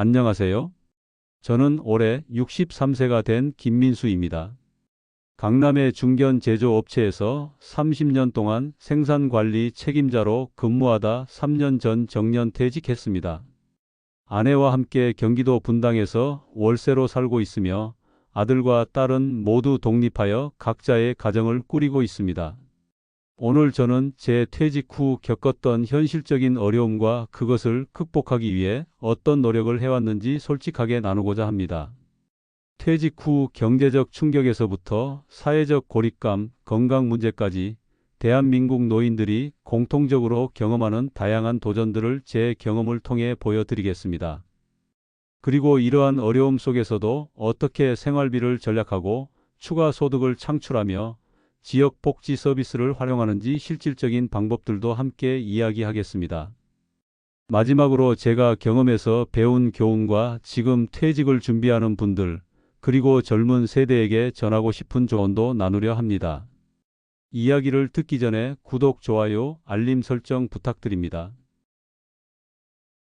안녕하세요. 저는 올해 63세가 된 김민수입니다. 강남의 중견 제조업체에서 30년 동안 생산관리 책임자로 근무하다 3년 전 정년 퇴직했습니다. 아내와 함께 경기도 분당에서 월세로 살고 있으며 아들과 딸은 모두 독립하여 각자의 가정을 꾸리고 있습니다. 오늘 저는 제 퇴직 후 겪었던 현실적인 어려움과 그것을 극복하기 위해 어떤 노력을 해왔는지 솔직하게 나누고자 합니다. 퇴직 후 경제적 충격에서부터 사회적 고립감, 건강 문제까지 대한민국 노인들이 공통적으로 경험하는 다양한 도전들을 제 경험을 통해 보여드리겠습니다. 그리고 이러한 어려움 속에서도 어떻게 생활비를 절약하고 추가 소득을 창출하며 지역 복지 서비스를 활용하는지 실질적인 방법들도 함께 이야기하겠습니다. 마지막으로 제가 경험에서 배운 교훈과 지금 퇴직을 준비하는 분들, 그리고 젊은 세대에게 전하고 싶은 조언도 나누려 합니다. 이야기를 듣기 전에 구독, 좋아요, 알림 설정 부탁드립니다.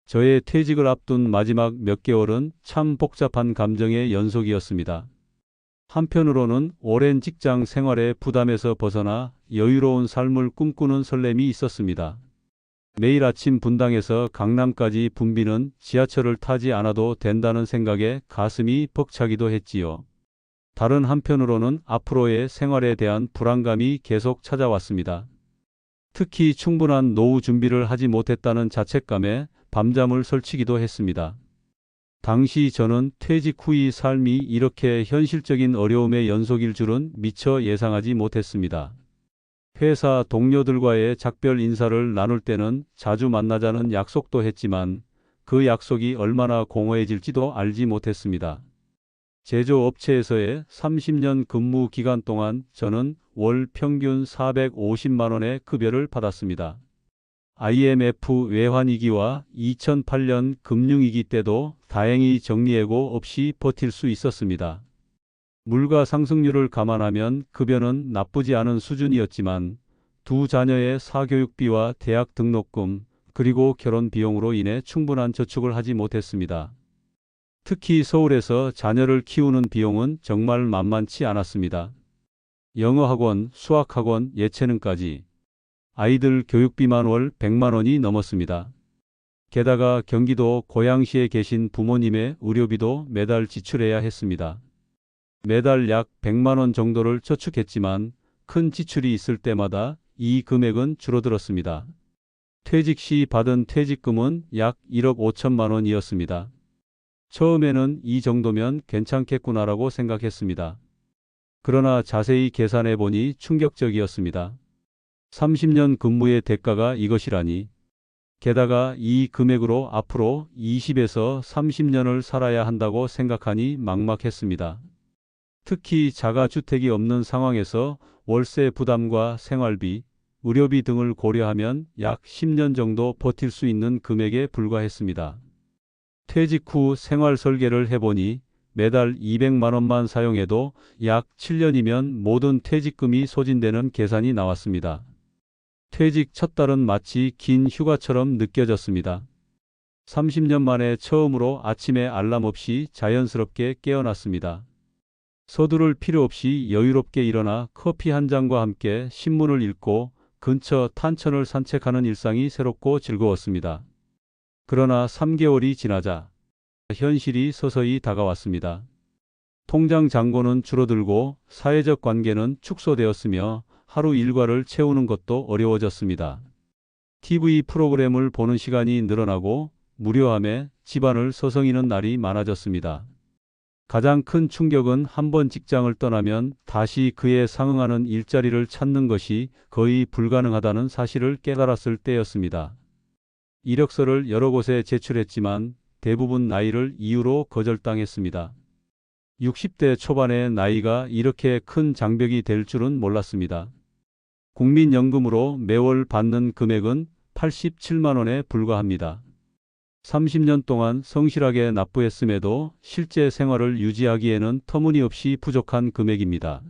저의 퇴직을 앞둔 마지막 몇 개월은 참 복잡한 감정의 연속이었습니다. 한편으로는 오랜 직장 생활의 부담에서 벗어나 여유로운 삶을 꿈꾸는 설렘이 있었습니다. 매일 아침 분당에서 강남까지 붐비는 지하철을 타지 않아도 된다는 생각에 가슴이 벅차기도 했지요. 다른 한편으로는 앞으로의 생활에 대한 불안감이 계속 찾아왔습니다. 특히 충분한 노후 준비를 하지 못했다는 자책감에 밤잠을 설치기도 했습니다. 당시 저는 퇴직 후의 삶이 이렇게 현실적인 어려움의 연속일 줄은 미처 예상하지 못했습니다. 회사 동료들과의 작별 인사를 나눌 때는 자주 만나자는 약속도 했지만 그 약속이 얼마나 공허해질지도 알지 못했습니다. 제조업체에서의 30년 근무 기간 동안 저는 월 평균 450만 원의 급여를 받았습니다. IMF 외환위기와 2008년 금융위기 때도 다행히 정리해고 없이 버틸 수 있었습니다. 물가 상승률을 감안하면 급여는 나쁘지 않은 수준이었지만 두 자녀의 사교육비와 대학 등록금, 그리고 결혼 비용으로 인해 충분한 저축을 하지 못했습니다. 특히 서울에서 자녀를 키우는 비용은 정말 만만치 않았습니다. 영어학원, 수학학원, 예체능까지 아이들 교육비만 월 100만 원이 넘었습니다. 게다가 경기도 고양시에 계신 부모님의 의료비도 매달 지출해야 했습니다. 매달 약 100만 원 정도를 저축했지만 큰 지출이 있을 때마다 이 금액은 줄어들었습니다. 퇴직 시 받은 퇴직금은 약 1억 5천만 원이었습니다. 처음에는 이 정도면 괜찮겠구나라고 생각했습니다. 그러나 자세히 계산해 보니 충격적이었습니다. 30년 근무의 대가가 이것이라니. 게다가 이 금액으로 앞으로 20에서 30년을 살아야 한다고 생각하니 막막했습니다. 특히 자가주택이 없는 상황에서 월세 부담과 생활비, 의료비 등을 고려하면 약 10년 정도 버틸 수 있는 금액에 불과했습니다. 퇴직 후 생활 설계를 해보니 매달 200만 원만 사용해도 약 7년이면 모든 퇴직금이 소진되는 계산이 나왔습니다. 퇴직 첫 달은 마치 긴 휴가처럼 느껴졌습니다. 30년 만에 처음으로 아침에 알람 없이 자연스럽게 깨어났습니다. 서두를 필요 없이 여유롭게 일어나 커피 한 잔과 함께 신문을 읽고 근처 탄천을 산책하는 일상이 새롭고 즐거웠습니다. 그러나 3개월이 지나자 현실이 서서히 다가왔습니다. 통장 잔고는 줄어들고 사회적 관계는 축소되었으며 하루 일과를 채우는 것도 어려워졌습니다. TV 프로그램을 보는 시간이 늘어나고 무료함에 집안을 서성이는 날이 많아졌습니다. 가장 큰 충격은 한 번 직장을 떠나면 다시 그에 상응하는 일자리를 찾는 것이 거의 불가능하다는 사실을 깨달았을 때였습니다. 이력서를 여러 곳에 제출했지만 대부분 나이를 이유로 거절당했습니다. 60대 초반의 나이가 이렇게 큰 장벽이 될 줄은 몰랐습니다. 국민연금으로 매월 받는 금액은 87만 원에 불과합니다. 30년 동안 성실하게 납부했음에도 실제 생활을 유지하기에는 터무니없이 부족한 금액입니다.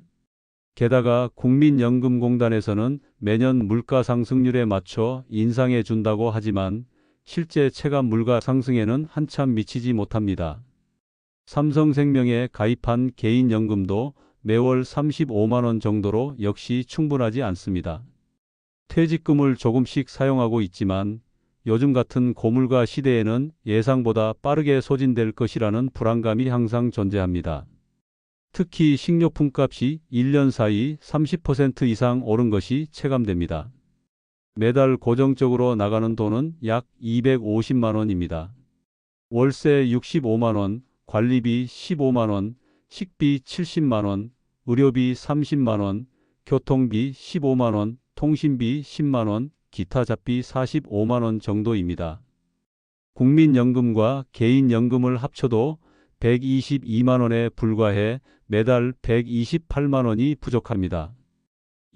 게다가 국민연금공단에서는 매년 물가 상승률에 맞춰 인상해 준다고 하지만 실제 체감 물가 상승에는 한참 미치지 못합니다. 삼성생명에 가입한 개인연금도 매월 35만 원 정도로 역시 충분하지 않습니다. 퇴직금을 조금씩 사용하고 있지만 요즘 같은 고물가 시대에는 예상보다 빠르게 소진될 것이라는 불안감이 항상 존재합니다. 특히 식료품 값이 1년 사이 30% 이상 오른 것이 체감됩니다. 매달 고정적으로 나가는 돈은 약 250만 원입니다. 월세 65만 원, 관리비 15만 원, 식비 70만 원, 의료비 30만 원, 교통비 15만 원, 통신비 10만 원, 기타 잡비 45만 원 정도입니다. 국민연금과 개인연금을 합쳐도 122만 원에 불과해 매달 128만 원이 부족합니다.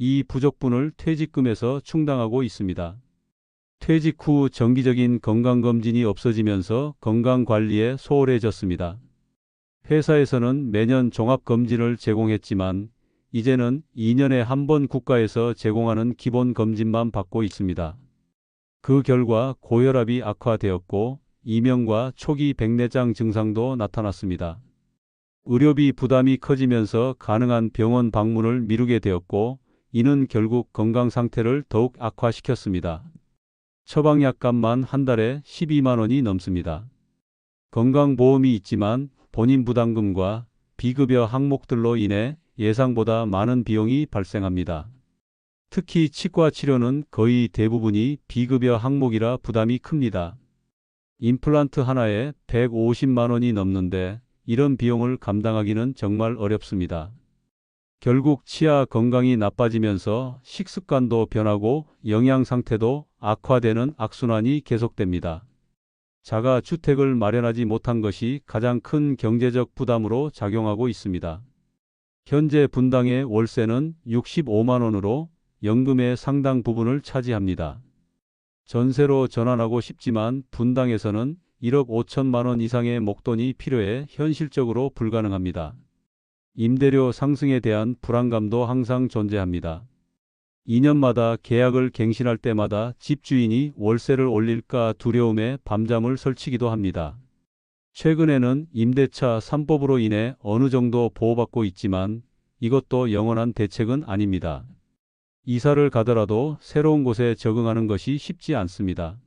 이 부족분을 퇴직금에서 충당하고 있습니다. 퇴직 후 정기적인 건강검진이 없어지면서 건강관리에 소홀해졌습니다. 회사에서는 매년 종합검진을 제공했지만 이제는 2년에 한 번 국가에서 제공하는 기본검진만 받고 있습니다. 그 결과 고혈압이 악화되었고 이명과 초기 백내장 증상도 나타났습니다. 의료비 부담이 커지면서 가능한 병원 방문을 미루게 되었고 이는 결국 건강 상태를 더욱 악화시켰습니다. 처방약 값만 한 달에 12만 원이 넘습니다. 건강보험이 있지만 본인 부담금과 비급여 항목들로 인해 예상보다 많은 비용이 발생합니다. 특히 치과 치료는 거의 대부분이 비급여 항목이라 부담이 큽니다. 임플란트 하나에 150만 원이 넘는데 이런 비용을 감당하기는 정말 어렵습니다. 결국 치아 건강이 나빠지면서 식습관도 변하고 영양 상태도 악화되는 악순환이 계속됩니다. 자가주택을 마련하지 못한 것이 가장 큰 경제적 부담으로 작용하고 있습니다. 현재 분당의 월세는 65만 원으로 연금의 상당 부분을 차지합니다. 전세로 전환하고 싶지만 분당에서는 1억 5천만 원 이상의 목돈이 필요해 현실적으로 불가능합니다. 임대료 상승에 대한 불안감도 항상 존재합니다. 2년마다 계약을 갱신할 때마다 집주인이 월세를 올릴까 두려움에 밤잠을 설치기도 합니다. 최근에는 임대차 3법으로 인해 어느 정도 보호받고 있지만 이것도 영원한 대책은 아닙니다. 이사를 가더라도 새로운 곳에 적응하는 것이 쉽지 않습니다.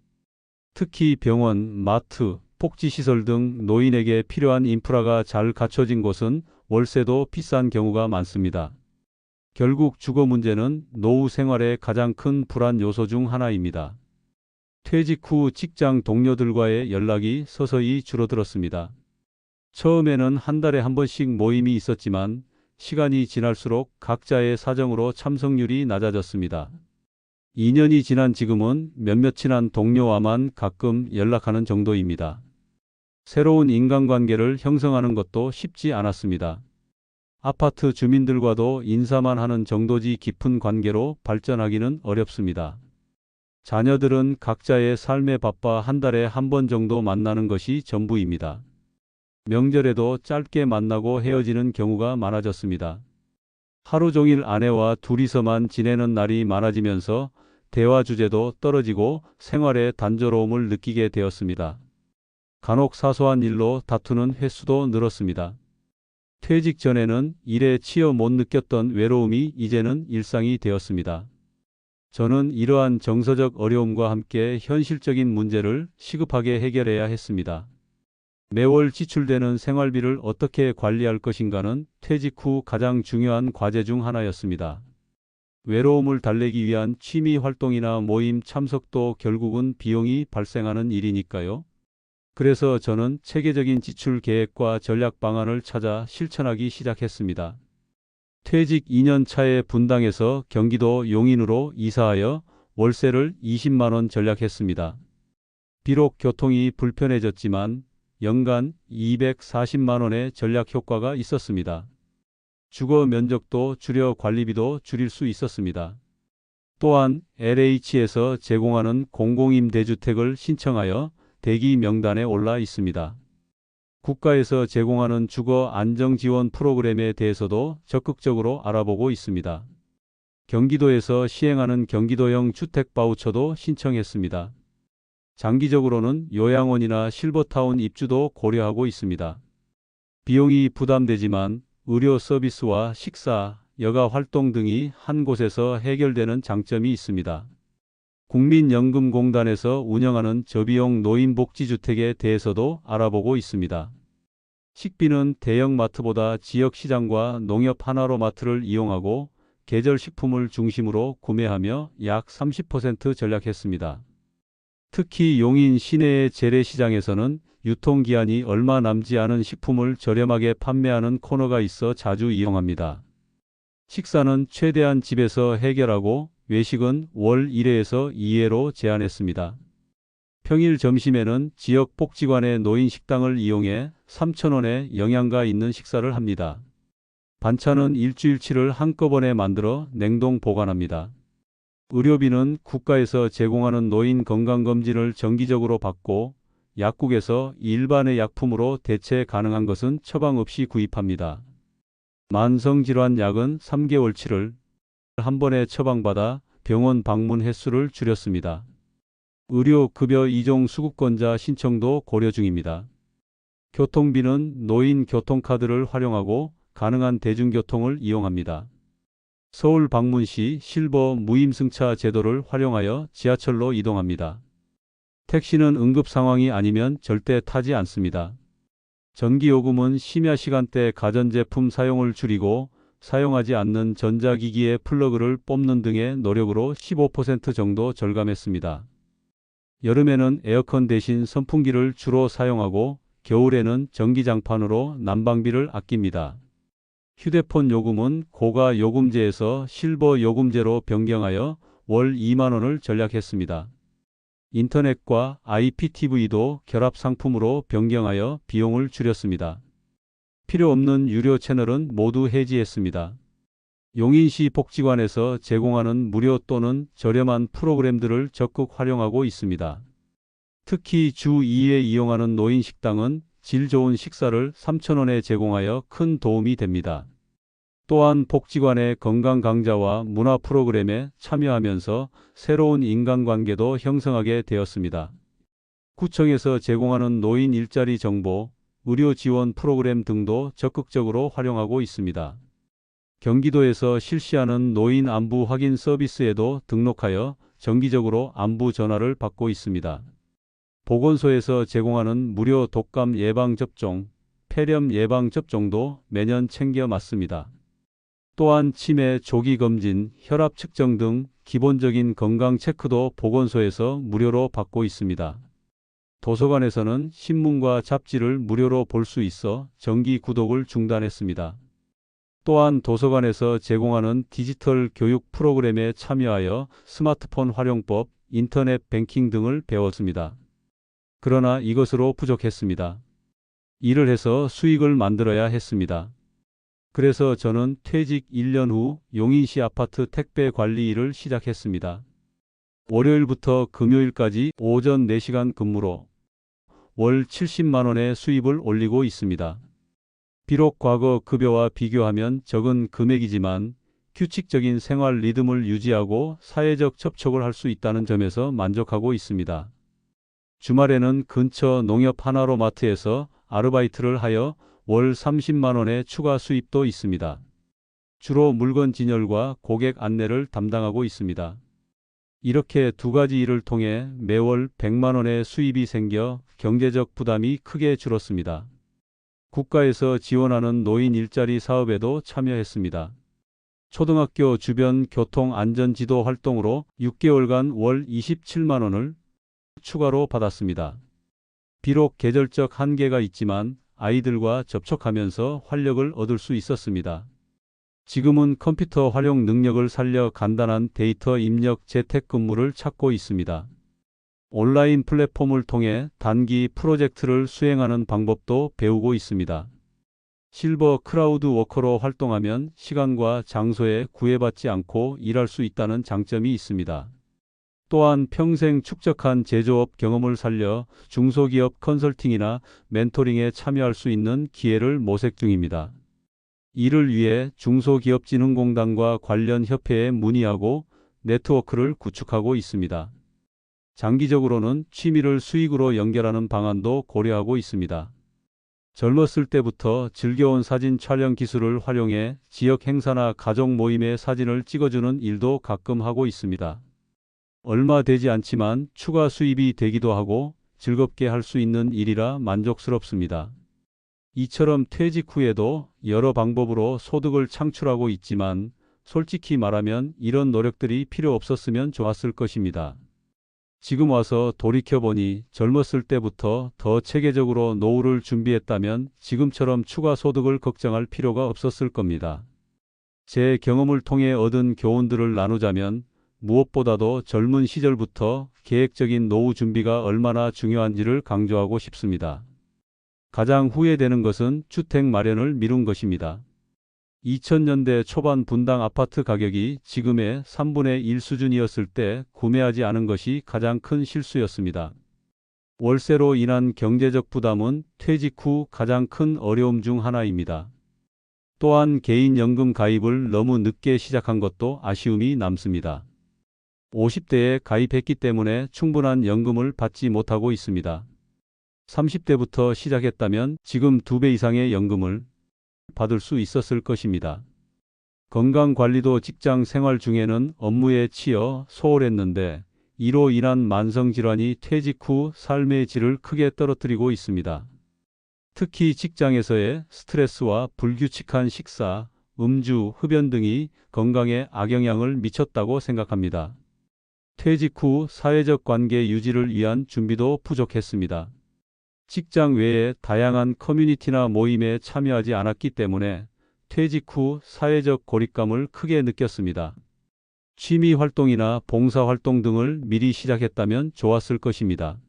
특히 병원, 마트, 복지시설 등 노인에게 필요한 인프라가 잘 갖춰진 곳은 월세도 비싼 경우가 많습니다. 결국 주거 문제는 노후 생활의 가장 큰 불안 요소 중 하나입니다. 퇴직 후 직장 동료들과의 연락이 서서히 줄어들었습니다. 처음에는 한 달에 한 번씩 모임이 있었지만 시간이 지날수록 각자의 사정으로 참석률이 낮아졌습니다. 2년이 지난 지금은 몇몇 친한 동료와만 가끔 연락하는 정도입니다. 새로운 인간관계를 형성하는 것도 쉽지 않았습니다. 아파트 주민들과도 인사만 하는 정도지 깊은 관계로 발전하기는 어렵습니다. 자녀들은 각자의 삶에 바빠 한 달에 한 번 정도 만나는 것이 전부입니다. 명절에도 짧게 만나고 헤어지는 경우가 많아졌습니다. 하루 종일 아내와 둘이서만 지내는 날이 많아지면서 대화 주제도 떨어지고 생활의 단조로움을 느끼게 되었습니다. 간혹 사소한 일로 다투는 횟수도 늘었습니다. 퇴직 전에는 일에 치여 못 느꼈던 외로움이 이제는 일상이 되었습니다. 저는 이러한 정서적 어려움과 함께 현실적인 문제를 시급하게 해결해야 했습니다. 매월 지출되는 생활비를 어떻게 관리할 것인가는 퇴직 후 가장 중요한 과제 중 하나였습니다. 외로움을 달래기 위한 취미 활동이나 모임 참석도 결국은 비용이 발생하는 일이니까요. 그래서 저는 체계적인 지출 계획과 전략 방안을 찾아 실천하기 시작했습니다. 퇴직 2년 차에 분당에서 경기도 용인으로 이사하여 월세를 20만 원 전략했습니다. 비록 교통이 불편해졌지만 연간 240만 원의 전략 효과가 있었습니다. 주거 면적도 줄여 관리비도 줄일 수 있었습니다. 또한 LH에서 제공하는 공공임대주택을 신청하여 대기 명단에 올라 있습니다. 국가에서 제공하는 주거 안정 지원 프로그램에 대해서도 적극적으로 알아보고 있습니다. 경기도에서 시행하는 경기도형 주택 바우처도 신청했습니다. 장기적으로는 요양원이나 실버타운 입주도 고려하고 있습니다. 비용이 부담되지만 의료 서비스와 식사, 여가 활동 등이 한 곳에서 해결되는 장점이 있습니다. 국민연금공단에서 운영하는 저비용 노인복지주택에 대해서도 알아보고 있습니다. 식비는 대형마트보다 지역시장과 농협 하나로마트를 이용하고 계절식품을 중심으로 구매하며 약 30% 절약했습니다. 특히 용인 시내의 재래시장에서는 유통기한이 얼마 남지 않은 식품을 저렴하게 판매하는 코너가 있어 자주 이용합니다. 식사는 최대한 집에서 해결하고 외식은 월 1회에서 2회로 제한했습니다. 평일 점심에는 지역 복지관의 노인 식당을 이용해 3,000원에 영양가 있는 식사를 합니다. 반찬은 일주일치를 한꺼번에 만들어 냉동 보관합니다. 의료비는 국가에서 제공하는 노인 건강검진을 정기적으로 받고 약국에서 일반의 약품으로 대체 가능한 것은 처방 없이 구입합니다. 만성질환 약은 3개월치를 한 번에 처방받아 병원 방문 횟수를 줄였습니다. 의료급여 2종 수급권자 신청도 고려 중입니다. 교통비는 노인 교통카드를 활용하고 가능한 대중교통을 이용합니다. 서울 방문 시 실버 무임승차 제도를 활용하여 지하철로 이동합니다. 택시는 응급 상황이 아니면 절대 타지 않습니다. 전기요금은 심야 시간대 가전제품 사용을 줄이고 사용하지 않는 전자기기의 플러그를 뽑는 등의 노력으로 15% 정도 절감했습니다. 여름에는 에어컨 대신 선풍기를 주로 사용하고 겨울에는 전기장판으로 난방비를 아낍니다. 휴대폰 요금은 고가 요금제에서 실버 요금제로 변경하여 월 2만 원을 절약했습니다. 인터넷과 IPTV도 결합 상품으로 변경하여 비용을 줄였습니다. 필요 없는 유료 채널은 모두 해지했습니다. 용인시 복지관에서 제공하는 무료 또는 저렴한 프로그램들을 적극 활용하고 있습니다. 특히 주 2회 이용하는 노인 식당은 질 좋은 식사를 3,000원에 제공하여 큰 도움이 됩니다. 또한 복지관의 건강 강좌와 문화 프로그램에 참여하면서 새로운 인간관계도 형성하게 되었습니다. 구청에서 제공하는 노인 일자리 정보, 의료 지원 프로그램 등도 적극적으로 활용하고 있습니다. 경기도에서 실시하는 노인 안부 확인 서비스에도 등록하여 정기적으로 안부 전화를 받고 있습니다. 보건소에서 제공하는 무료 독감 예방접종, 폐렴 예방접종도 매년 챙겨 맞습니다. 또한 치매 조기 검진, 혈압 측정 등 기본적인 건강 체크도 보건소에서 무료로 받고 있습니다. 도서관에서는 신문과 잡지를 무료로 볼 수 있어 정기 구독을 중단했습니다. 또한 도서관에서 제공하는 디지털 교육 프로그램에 참여하여 스마트폰 활용법, 인터넷 뱅킹 등을 배웠습니다. 그러나 이것으로 부족했습니다. 일을 해서 수익을 만들어야 했습니다. 그래서 저는 퇴직 1년 후 용인시 아파트 택배 관리 일을 시작했습니다. 월요일부터 금요일까지 오전 4시간 근무로 월 70만 원의 수입을 올리고 있습니다. 비록 과거 급여와 비교하면 적은 금액이지만 규칙적인 생활 리듬을 유지하고 사회적 접촉을 할 수 있다는 점에서 만족하고 있습니다. 주말에는 근처 농협 하나로마트에서 아르바이트를 하여 월 30만 원의 추가 수입도 있습니다. 주로 물건 진열과 고객 안내를 담당하고 있습니다. 이렇게 두 가지 일을 통해 매월 100만 원의 수입이 생겨 경제적 부담이 크게 줄었습니다. 국가에서 지원하는 노인 일자리 사업에도 참여했습니다. 초등학교 주변 교통 안전 지도 활동으로 6개월간 월 27만 원을 추가로 받았습니다. 비록 계절적 한계가 있지만 아이들과 접촉하면서 활력을 얻을 수 있었습니다. 지금은 컴퓨터 활용 능력을 살려 간단한 데이터 입력 재택근무를 찾고 있습니다. 온라인 플랫폼을 통해 단기 프로젝트를 수행하는 방법도 배우고 있습니다. 실버 크라우드 워커로 활동하면 시간과 장소에 구애받지 않고 일할 수 있다는 장점이 있습니다. 또한 평생 축적한 제조업 경험을 살려 중소기업 컨설팅이나 멘토링에 참여할 수 있는 기회를 모색 중입니다. 이를 위해 중소기업진흥공단과 관련 협회에 문의하고 네트워크를 구축하고 있습니다. 장기적으로는 취미를 수익으로 연결하는 방안도 고려하고 있습니다. 젊었을 때부터 즐겨온 사진 촬영 기술을 활용해 지역 행사나 가족 모임의 사진을 찍어주는 일도 가끔 하고 있습니다. 얼마 되지 않지만 추가 수입이 되기도 하고 즐겁게 할 수 있는 일이라 만족스럽습니다. 이처럼 퇴직 후에도 여러 방법으로 소득을 창출하고 있지만 솔직히 말하면 이런 노력들이 필요 없었으면 좋았을 것입니다. 지금 와서 돌이켜보니 젊었을 때부터 더 체계적으로 노후를 준비했다면 지금처럼 추가 소득을 걱정할 필요가 없었을 겁니다. 제 경험을 통해 얻은 교훈들을 나누자면 무엇보다도 젊은 시절부터 계획적인 노후 준비가 얼마나 중요한지를 강조하고 싶습니다. 가장 후회되는 것은 주택 마련을 미룬 것입니다. 2000년대 초반 분당 아파트 가격이 지금의 3분의 1 수준이었을 때 구매하지 않은 것이 가장 큰 실수였습니다. 월세로 인한 경제적 부담은 퇴직 후 가장 큰 어려움 중 하나입니다. 또한 개인연금 가입을 너무 늦게 시작한 것도 아쉬움이 남습니다. 50대에 가입했기 때문에 충분한 연금을 받지 못하고 있습니다. 30대부터 시작했다면 지금 2배 이상의 연금을 받을 수 있었을 것입니다. 건강관리도 직장 생활 중에는 업무에 치여 소홀했는데 이로 인한 만성질환이 퇴직 후 삶의 질을 크게 떨어뜨리고 있습니다. 특히 직장에서의 스트레스와 불규칙한 식사, 음주, 흡연 등이 건강에 악영향을 미쳤다고 생각합니다. 퇴직 후 사회적 관계 유지를 위한 준비도 부족했습니다. 직장 외에 다양한 커뮤니티나 모임에 참여하지 않았기 때문에 퇴직 후 사회적 고립감을 크게 느꼈습니다. 취미 활동이나 봉사 활동 등을 미리 시작했다면 좋았을 것입니다.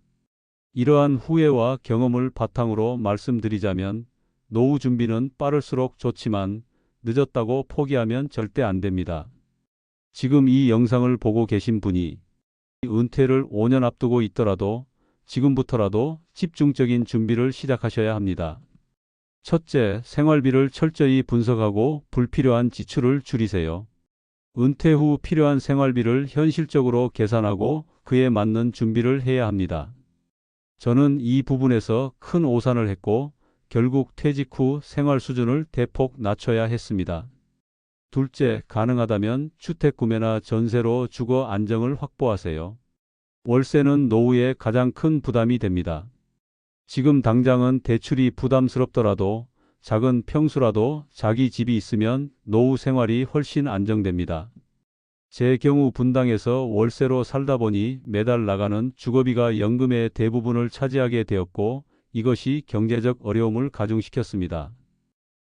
이러한 후회와 경험을 바탕으로 말씀드리자면 노후 준비는 빠를수록 좋지만 늦었다고 포기하면 절대 안 됩니다. 지금 이 영상을 보고 계신 분이 은퇴를 5년 앞두고 있더라도 지금부터라도 집중적인 준비를 시작하셔야 합니다. 첫째, 생활비를 철저히 분석하고 불필요한 지출을 줄이세요. 은퇴 후 필요한 생활비를 현실적으로 계산하고 그에 맞는 준비를 해야 합니다. 저는 이 부분에서 큰 오산을 했고 결국 퇴직 후 생활 수준을 대폭 낮춰야 했습니다. 둘째, 가능하다면 주택 구매나 전세로 주거 안정을 확보하세요. 월세는 노후에 가장 큰 부담이 됩니다. 지금 당장은 대출이 부담스럽더라도 작은 평수라도 자기 집이 있으면 노후 생활이 훨씬 안정됩니다. 제 경우 분당에서 월세로 살다 보니 매달 나가는 주거비가 연금의 대부분을 차지하게 되었고 이것이 경제적 어려움을 가중시켰습니다.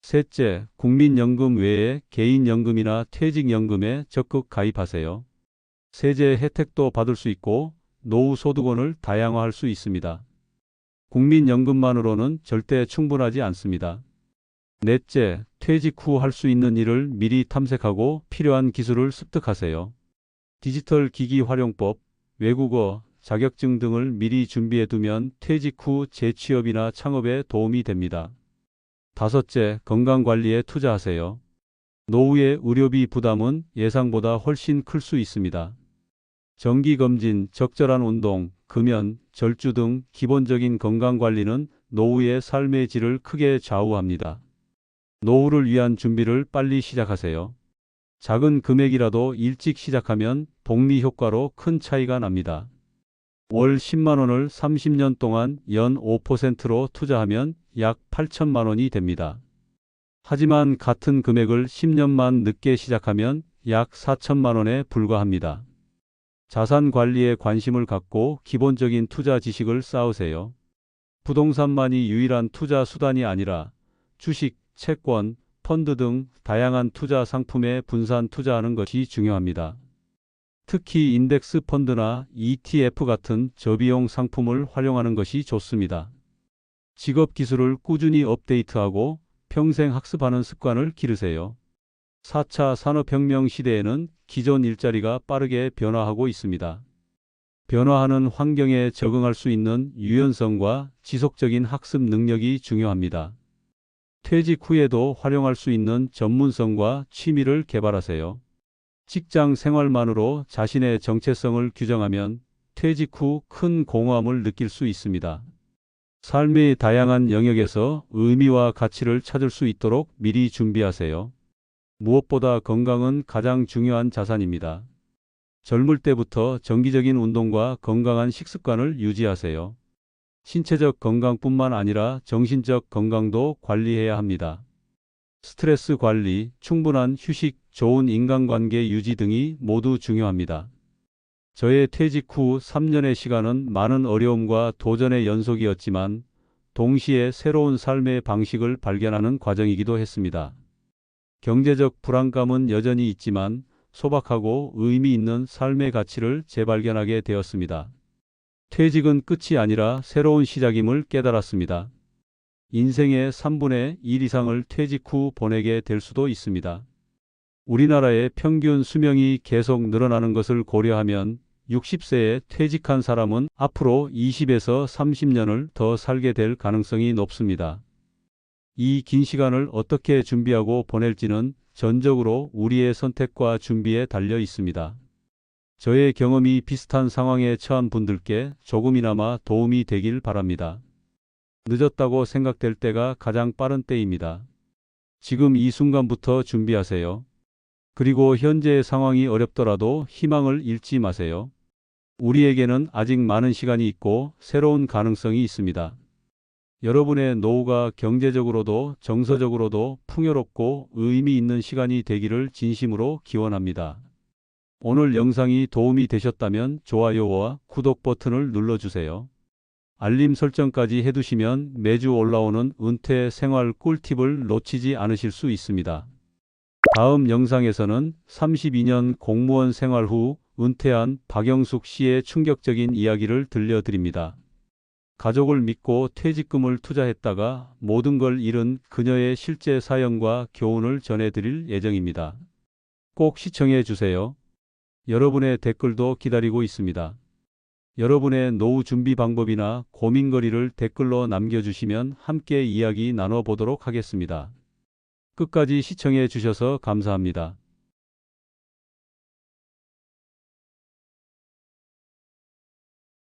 셋째, 국민연금 외에 개인연금이나 퇴직연금에 적극 가입하세요. 세제 혜택도 받을 수 있고 노후 소득원을 다양화할 수 있습니다. 국민연금만으로는 절대 충분하지 않습니다. 넷째, 퇴직 후 할 수 있는 일을 미리 탐색하고 필요한 기술을 습득하세요. 디지털 기기 활용법, 외국어, 자격증 등을 미리 준비해 두면 퇴직 후 재취업이나 창업에 도움이 됩니다. 다섯째, 건강관리에 투자하세요. 노후의 의료비 부담은 예상보다 훨씬 클 수 있습니다. 정기검진, 적절한 운동, 금연, 절주 등 기본적인 건강관리는 노후의 삶의 질을 크게 좌우합니다. 노후를 위한 준비를 빨리 시작하세요. 작은 금액이라도 일찍 시작하면 복리 효과로 큰 차이가 납니다. 월 10만 원을 30년 동안 연 5%로 투자하면 약 8천만 원이 됩니다. 하지만 같은 금액을 10년만 늦게 시작하면 약 4천만 원에 불과합니다. 자산 관리에 관심을 갖고 기본적인 투자 지식을 쌓으세요. 부동산만이 유일한 투자 수단이 아니라 주식, 채권, 펀드 등 다양한 투자 상품에 분산 투자하는 것이 중요합니다. 특히 인덱스 펀드나 ETF 같은 저비용 상품을 활용하는 것이 좋습니다. 직업 기술을 꾸준히 업데이트하고 평생 학습하는 습관을 기르세요. 4차 산업혁명 시대에는 기존 일자리가 빠르게 변화하고 있습니다. 변화하는 환경에 적응할 수 있는 유연성과 지속적인 학습 능력이 중요합니다. 퇴직 후에도 활용할 수 있는 전문성과 취미를 개발하세요. 직장 생활만으로 자신의 정체성을 규정하면 퇴직 후 큰 공허함을 느낄 수 있습니다. 삶의 다양한 영역에서 의미와 가치를 찾을 수 있도록 미리 준비하세요. 무엇보다 건강은 가장 중요한 자산입니다. 젊을 때부터 정기적인 운동과 건강한 식습관을 유지하세요. 신체적 건강뿐만 아니라 정신적 건강도 관리해야 합니다. 스트레스 관리, 충분한 휴식, 좋은 인간관계 유지 등이 모두 중요합니다. 저의 퇴직 후 3년의 시간은 많은 어려움과 도전의 연속이었지만 동시에 새로운 삶의 방식을 발견하는 과정이기도 했습니다. 경제적 불안감은 여전히 있지만 소박하고 의미 있는 삶의 가치를 재발견하게 되었습니다. 퇴직은 끝이 아니라 새로운 시작임을 깨달았습니다. 인생의 3분의 1 이상을 퇴직 후 보내게 될 수도 있습니다. 우리나라의 평균 수명이 계속 늘어나는 것을 고려하면 60세에 퇴직한 사람은 앞으로 20에서 30년을 더 살게 될 가능성이 높습니다. 이 긴 시간을 어떻게 준비하고 보낼지는 전적으로 우리의 선택과 준비에 달려 있습니다. 저의 경험이 비슷한 상황에 처한 분들께 조금이나마 도움이 되길 바랍니다. 늦었다고 생각될 때가 가장 빠른 때입니다. 지금 이 순간부터 준비하세요. 그리고 현재의 상황이 어렵더라도 희망을 잃지 마세요. 우리에게는 아직 많은 시간이 있고 새로운 가능성이 있습니다. 여러분의 노후가 경제적으로도 정서적으로도 풍요롭고 의미 있는 시간이 되기를 진심으로 기원합니다. 오늘 영상이 도움이 되셨다면 좋아요와 구독 버튼을 눌러주세요. 알림 설정까지 해두시면 매주 올라오는 은퇴 생활 꿀팁을 놓치지 않으실 수 있습니다. 다음 영상에서는 32년 공무원 생활 후 은퇴한 박영숙 씨의 충격적인 이야기를 들려드립니다. 가족을 믿고 퇴직금을 투자했다가 모든 걸 잃은 그녀의 실제 사연과 교훈을 전해드릴 예정입니다. 꼭 시청해 주세요. 여러분의 댓글도 기다리고 있습니다. 여러분의 노후 준비 방법이나 고민거리를 댓글로 남겨주시면 함께 이야기 나눠보도록 하겠습니다. 끝까지 시청해 주셔서 감사합니다.